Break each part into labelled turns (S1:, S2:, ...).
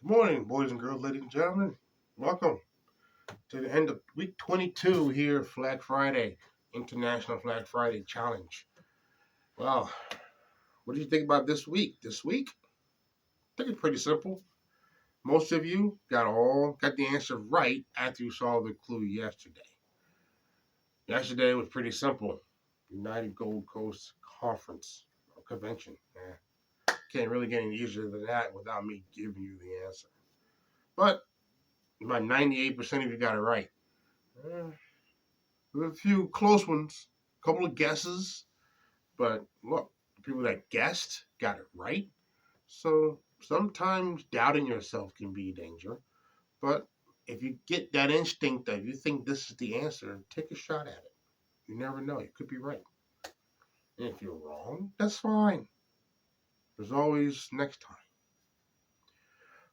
S1: Good morning, boys and girls, ladies and gentlemen. Welcome to the end of week 22 here, Flag Friday, International Flag Friday Challenge. Well, what do you think about this week? This week, I think it's pretty simple. Most of you got the answer right after you saw the clue yesterday. Yesterday was pretty simple. United Gold Coast Conference or Convention. Can't really get any easier than that without me giving you the answer. But about 98% of you got it right. Uh, There were a few close ones, a couple of guesses, but look, the people that guessed got it right. So sometimes doubting yourself can be a danger. But if you get that instinct that you think this is the answer, take a shot at it. You never know, you could be right. And if you're wrong, that's fine. There's always next time.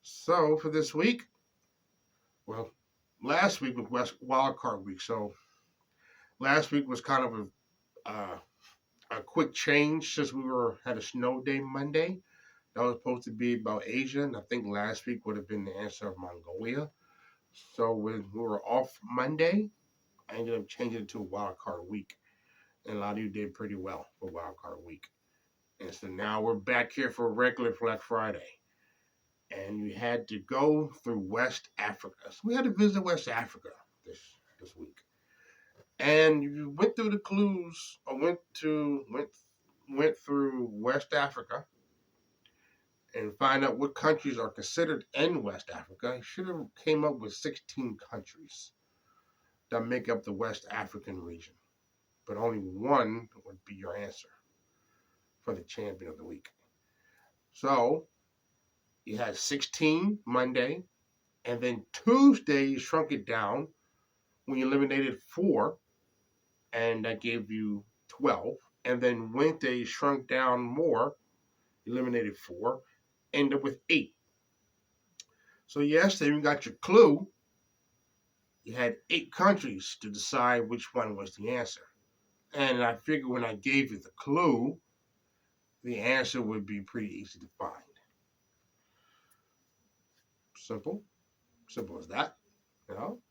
S1: So for this week, well, last week was wild card week. So last week was kind of a quick change since we were had a snow day Monday. That was supposed to be about Asia, and I think last week would have been the answer of Mongolia. So when we were off Monday, I ended up changing it to a wild card week, and a lot of you did pretty well for wild card week. And so now we're back here for regular Black Friday, and you had to go through West Africa. So we had to visit West Africa this week, and you went through the clues. I went through West Africa and find out what countries are considered in West Africa. I should have came up with 16 countries that make up the West African region, but only one would be your answer for the champion of the week. So you had 16 Monday, and then Tuesday you shrunk it down when you eliminated 4, and that gave you 12. And then Wednesday you shrunk down more, eliminated 4, ended up with 8. So yesterday you got your clue. You had 8 countries to decide which one was the answer. And I figured when I gave you the clue, the answer would be pretty easy to find. Simple. Simple as that. You know?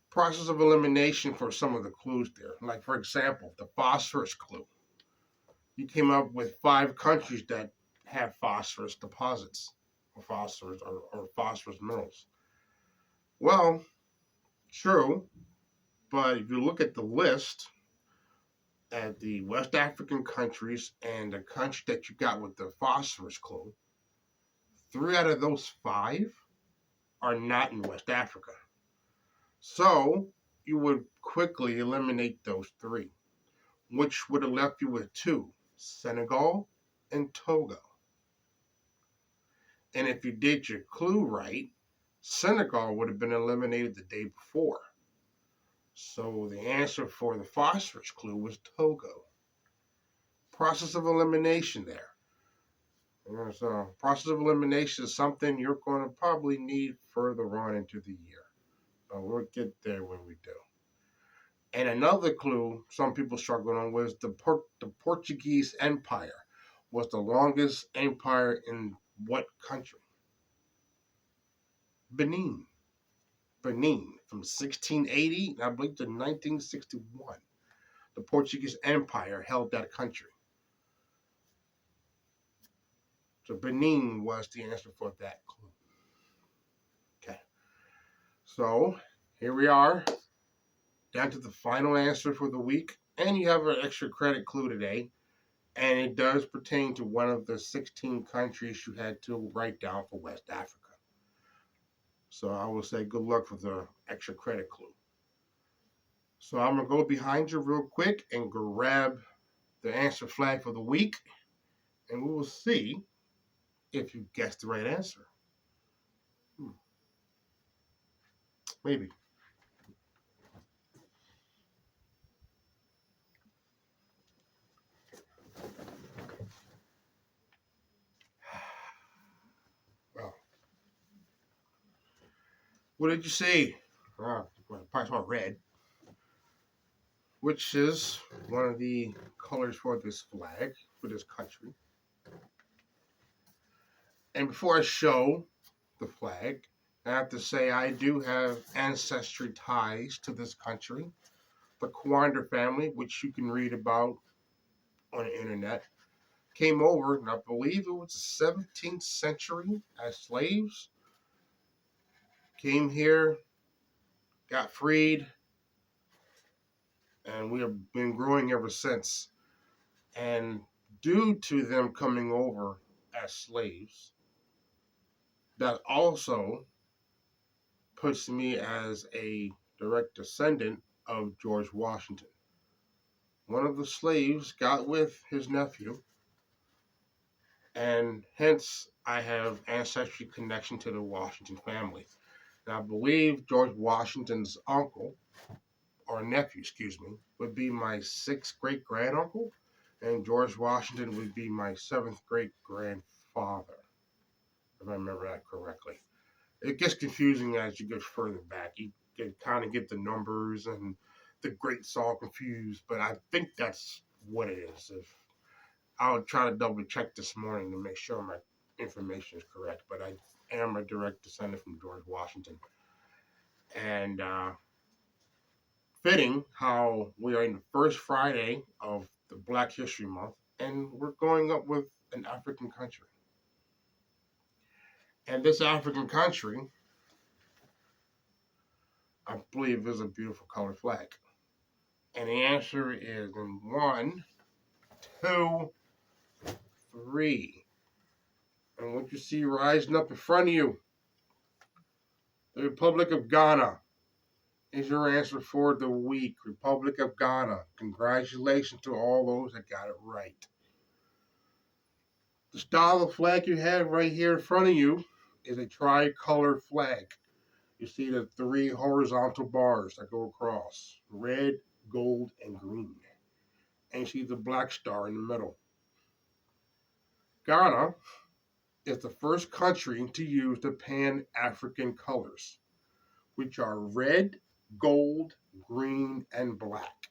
S1: Process of elimination for some of the clues there. Like, for example, the phosphorus clue. You came up with 5 countries that have phosphorus deposits or phosphorus minerals. Well, true, but if you look at the list, at the West African countries and the country that you got with the phosphorus clue, 3 out of those 5 are not in West Africa. So you would quickly eliminate those 3, which would have left you with 2, Senegal and Togo. And if you did your clue right, Senegal would have been eliminated the day before. So the answer for the phosphorus clue was Togo. Process of elimination there. So process of elimination is something you're going to probably need further on into the year. But we'll get there when we do. And another clue some people struggle on was the Portuguese Empire was the longest empire in what country? Benin. Benin from 1680, I believe, to 1961. The Portuguese Empire held that country. So Benin was the answer for that clue. Okay. So here we are, down to the final answer for the week. And you have an extra credit clue today. And it does pertain to one of the 16 countries you had to write down for West Africa. So I will say good luck for the extra credit clue. So I'm going to go behind you real quick and grab the answer flag for the week. And we will see if you guessed the right answer. Maybe. Well, what did you see? Probably saw red, which is one of the colors for this flag, for this country. And before I show the flag. I have to say I do have ancestry ties to this country. The Quander family, which you can read about on the internet, came over, and I believe it was the 17th century as slaves. Came here, got freed, and we have been growing ever since. And due to them coming over as slaves, that also puts me as a direct descendant of George Washington. One of the slaves got with his nephew, and hence I have ancestry connection to the Washington family. And I believe George Washington's uncle, or nephew, excuse me, would be my sixth great granduncle, and George Washington would be my seventh great grandfather, if I remember that correctly. It gets confusing as you get further back. You can kind of get the numbers and the greats all confused, but I think that's what it is. If I'll try to double check this morning to make sure my information is correct, but I am a direct descendant from George Washington. And fitting how we are in the first Friday of the Black History Month, and we're going up with an African country. And this African country, I believe, is a beautiful colored flag. And the answer is in 1, 2, 3. And what you see rising up in front of you, the Republic of Ghana is your answer for the week. Republic of Ghana. Congratulations to all those that got it right. The style of flag you have right here in front of you is a tricolored flag. You see the 3 horizontal bars that go across: red, gold, and green. And you see the black star in the middle. Ghana is the first country to use the Pan-African colors, which are red, gold, green, and black.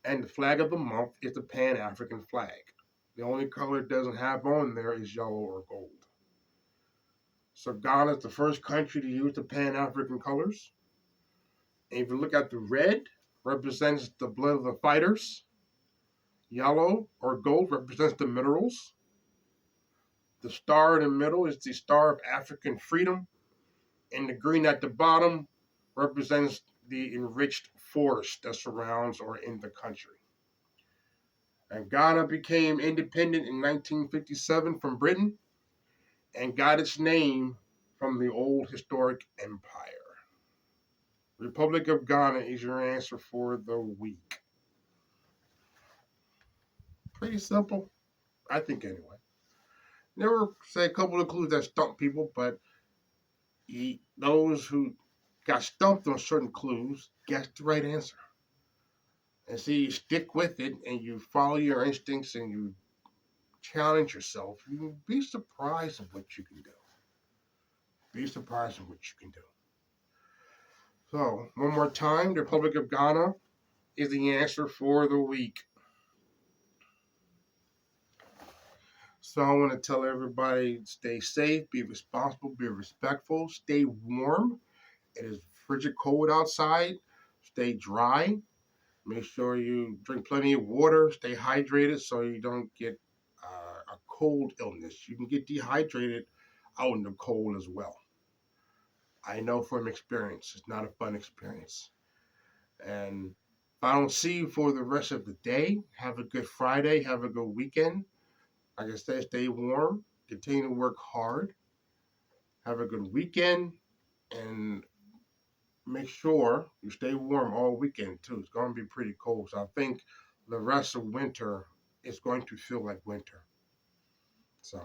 S1: And the flag of the month is the Pan-African flag. The only color it doesn't have on there is yellow or gold. So Ghana is the first country to use the Pan-African colors. And if you look at the red, represents the blood of the fighters. Yellow or gold represents the minerals. The star in the middle is the Star of African Freedom. And the green at the bottom represents the enriched forest that surrounds or in the country. And Ghana became independent in 1957 from Britain and got its name from the old historic empire. Republic of Ghana is your answer for the week. Pretty simple, I think, anyway. Never say a couple of clues that stump people, but those who got stumped on certain clues guessed the right answer. And see, you stick with it and you follow your instincts and you challenge yourself, you'll be surprised at what you can do. Be surprised at what you can do. So, one more time, the Republic of Ghana is the answer for the week. So I want to tell everybody, stay safe, be responsible, be respectful, stay warm. It is frigid cold outside. Stay dry. Make sure you drink plenty of water. Stay hydrated so you don't get a cold illness. You can get dehydrated out in the cold as well. I know from experience. It's not a fun experience. And if I don't see you for the rest of the day, have a good Friday. Have a good weekend. Like I said, stay warm. Continue to work hard. Have a good weekend. And make sure you stay warm all weekend, too. It's going to be pretty cold. So I think the rest of winter is going to feel like winter. So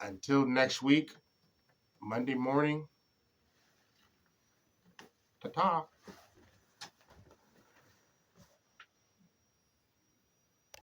S1: until next week, Monday morning, ta-ta.